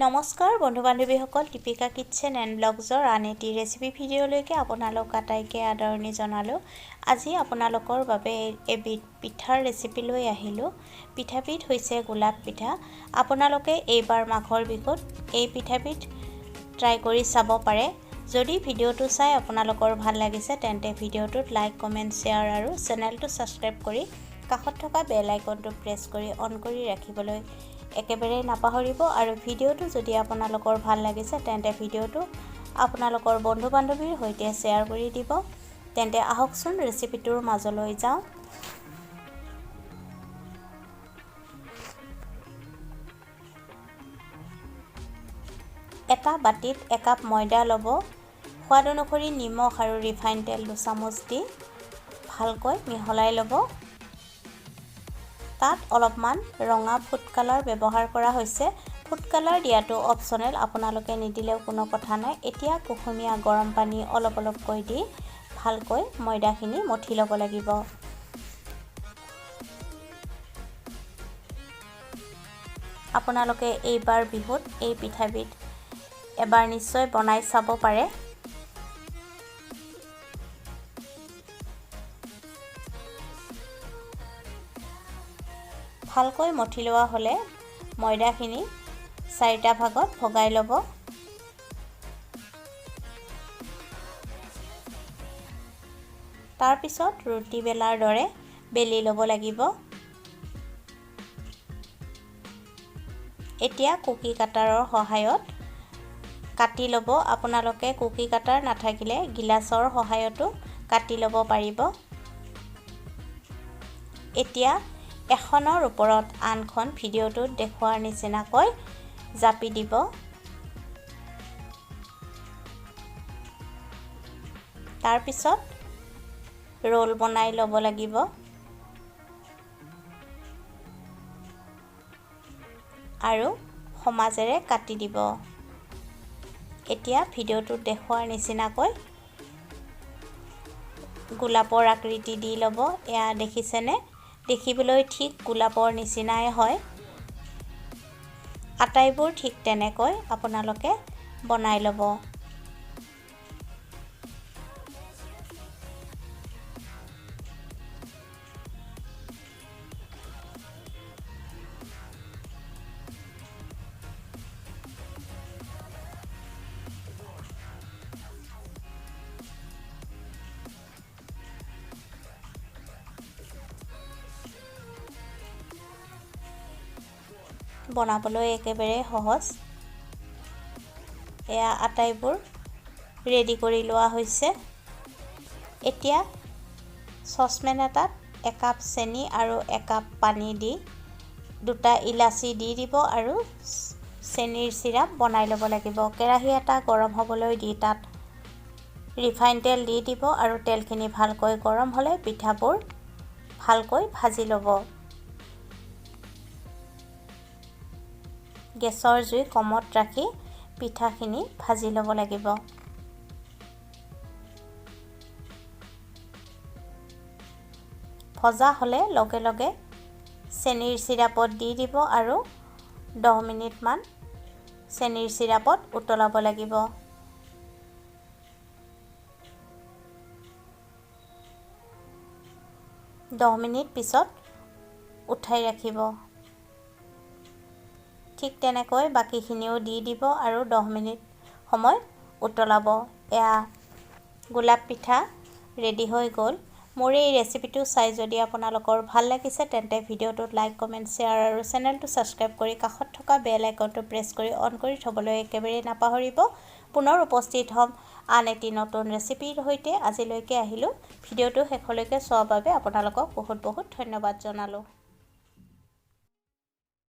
নমস্কাৰ বন্ধু বান্ধৱীসকল, Deepika kitchen and ব্লগছৰ আন এটি ৰেচিপি ভিডিঅ'লৈকে আপোনালোক আটাইকে আদৰণি জনালোঁ। আজি আপোনালোকৰ বাবে এবিধ পিঠাৰ ৰেচিপি লৈ আহিলোঁ। পিঠাবিধ হৈছে গোলাপ পিঠা। আপোনালোকে এইবাৰ মাঘৰ বিহুত এই পিঠাবিধ ট্ৰাই কৰি চাব পাৰে। যদি ভিডিঅ'টো চাই আপোনালোকৰ ভাল লাগিছে তেন্তে ভিডিঅ'টোত লাইক, কমেণ্ট, শ্বেয়াৰ আৰু চেনেলটো ছাবস্ক্ৰাইব কৰি কাষত থকা বেল আইকনটো প্ৰেছ কৰি অন কৰি ৰাখিবলৈ একেবাৰে নাপাহৰিব। আৰু ভিডিঅ'টো যদি আপোনালোকৰ ভাল লাগিছে তেন্তে ভিডিঅ'টো আপোনালোকৰ বন্ধু বান্ধৱীৰ সৈতে শ্বেয়াৰ কৰি দিব। তেন্তে আহকচোন ৰেচিপিটোৰ মাজলৈ যাওঁ। এটা বাটিত একাপ ময়দা ল'ব। সোৱাদ অনুসৰি নিমখ আৰু ৰিফাইন তেল 2 চামুচ দি ভালকৈ মিহলাই ল'ব। তাত অলপমান ৰঙা ফুড কালাৰ ব্যৱহাৰ কৰা হৈছে। ফুড কালাৰ দিয়াটো অপচনেল, আপোনালোকে নিদিলেও কোনো কথা নাই। এতিয়া কুহুমীয়া গৰম পানী অলপকৈ দি ভালকৈ ময়দাখিনি মঠি ল'ব লাগিব। আপোনালোকে এইবাৰ বিহুত এই পিঠাবিধ এবাৰ নিশ্চয় বনাই চাব পাৰে। ভালকৈ মঠি লোৱা হ'লে ময়দাখিনি 4টা ভাগত ভগাই ল'ব। তাৰপিছত ৰুটি বেলাৰ দৰে বেলি ল'ব লাগিব। এতিয়া কুকি কাটাৰৰ সহায়ত কাটি ল'ব। আপোনালোকে কুকি কাটাৰ নাথাকিলে গিলাচৰ সহায়তো কাটি ল'ব পাৰিব। এতিয়া এখনৰ ওপৰত আনখন ভিডিঅ'টোত দেখুৱাৰ নিচিনাকৈ জাপি দিব। তাৰপিছত ৰোল বনাই ল'ব লাগিব। আৰু সমাজেৰে কাটি দিব। এতিয়া ভিডিঅ'টোত দেখুৱাৰ নিচিনাকৈ গোলাপৰ আকৃতি দি ল'ব। এয়া দেখিছেনে? দেখিবলৈ ঠিক গোলাপৰ নিচিনাই হয়। আটাইবোৰ ঠিক তেনেকৈ আপোনালোকে বনাই ল'ব। বনাবলৈ একেবাৰে সহজ। এয়া আটাইবোৰ ৰেডি কৰি লোৱা হৈছে। এতিয়া চচপেন এটাত একাপ চেনি আৰু একাপ পানী দি 2টা ইলাচি দি দিব আৰু চেনিৰ চিৰাপ বনাই ল'ব লাগিব। কেৰাহী এটা গৰম হ'বলৈ দি তাত ৰিফাইন তেল দি দিব আৰু তেলখিনি ভালকৈ গৰম হ'লে পিঠাবোৰ ভালকৈ ভাজি ল'ব। গেছৰ জুই কমত ৰাখি পিঠাখিনি ভাজি ল'ব লাগিব। ভজা হ'লে লগে লগে চেনিৰ চিৰাপত দি দিব আৰু 10 মিনিটমান চেনিৰ চিৰাপত উতলাব লাগিব। দহ মিনিট পিছত উঠাই ৰাখিব। ঠিক তেনেকৈ বাকীখিনিও দি দিব আৰু 10 মিনিট সময় উতলাব। এয়া গোলাপ পিঠা ৰেডি হৈ গ'ল। মোৰ এই ৰেচিপিটো চাই যদি আপোনালোকৰ ভাল লাগিছে তেন্তে ভিডিঅ'টোত লাইক, কমেণ্ট, শ্বেয়াৰ আৰু চেনেলটো ছাবস্ক্ৰাইব কৰি কাষত থকা বেল আইকনটো প্ৰেছ কৰি অন কৰি থ'বলৈ একেবাৰে নাপাহৰিব। পুনৰ উপস্থিত হ'ম আন এটি নতুন ৰেচিপিৰ সৈতে। আজিলৈকে আহিলোঁ। ভিডিঅ'টো শেষলৈকে চোৱাৰ বাবে আপোনালোকক বহুত ধন্যবাদ জনালোঁ।